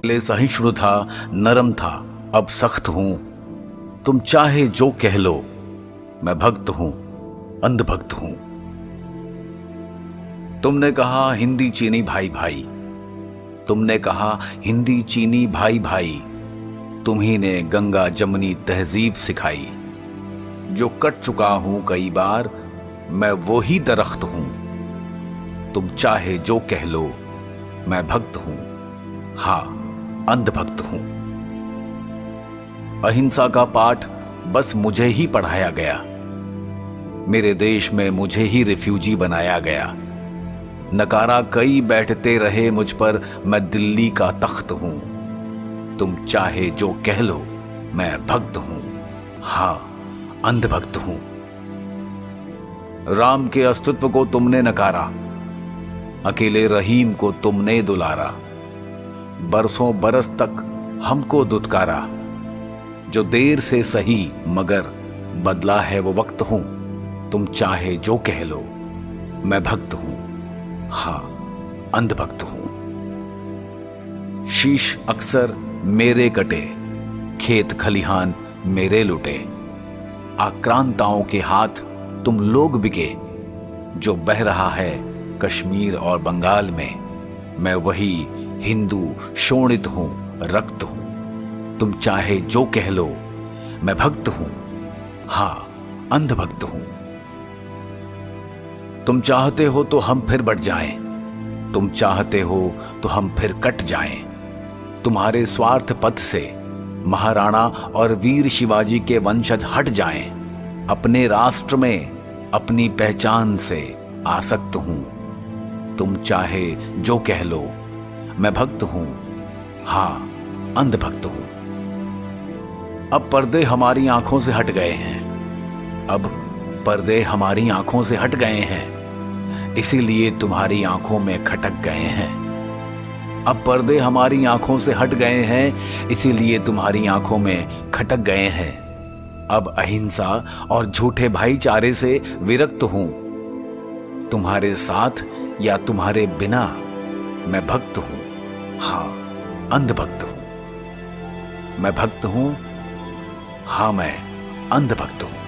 पहले सहिष्णु था, नरम था, अब सख्त हूं। तुम चाहे जो कह लो, मैं भक्त हूं, अंधभक्त हूं। तुमने कहा हिंदी चीनी भाई भाई, तुमने कहा हिंदी चीनी भाई भाई। तुम्ही ने गंगा जमनी तहजीब सिखाई। जो कट चुका हूं कई बार, मैं वो ही दरख्त हूं। तुम चाहे जो कह लो, मैं भक्त हूं, हां अंधभक्त हूं। अहिंसा का पाठ बस मुझे ही पढ़ाया गया। मेरे देश में मुझे ही रिफ्यूजी बनाया गया। नकारा कई बैठते रहे मुझ पर, मैं दिल्ली का तख्त हूं। तुम चाहे जो कह लो, मैं भक्त हूं, हां अंधभक्त हूं। राम के अस्तित्व को तुमने नकारा, अकेले रहीम को तुमने दुलारा। बरसों बरस तक हमको दुत्कारा। जो देर से सही मगर बदला है वो वक्त हूं। तुम चाहे जो कह लो, मैं भक्त हूं, हां अंधभक्त हूं। शीश अक्सर मेरे कटे, खेत खलिहान मेरे लुटे। आक्रांताओं के हाथ तुम लोग बिके। जो बह रहा है कश्मीर और बंगाल में, मैं वही हिंदू शोणित हूं, रक्त हूं। तुम चाहे जो कह लो, मैं भक्त हूं, हां अंधभक्त हूं। तुम चाहते हो तो हम फिर बढ़ जाएं, तुम चाहते हो तो हम फिर कट जाएं। तुम्हारे स्वार्थ पथ से महाराणा और वीर शिवाजी के वंशज हट जाएं। अपने राष्ट्र में अपनी पहचान से आसक्त हूं। तुम चाहे जो कह लो, मैं भक्त हूं, हां अंधभक्त हूं। अब पर्दे हमारी आंखों से हट गए हैं। अब पर्दे हमारी आंखों से हट गए हैं, इसीलिए तुम्हारी आंखों में खटक गए हैं। अब पर्दे हमारी आंखों से हट गए हैं, इसीलिए तुम्हारी आंखों में खटक गए हैं। अब अहिंसा और झूठे भाईचारे से विरक्त हूं। तुम्हारे साथ या तुम्हारे बिना मैं भक्त हूं, हां अंधभक्त हूं। मैं भक्त हूं, हां मैं अंधभक्त हूं।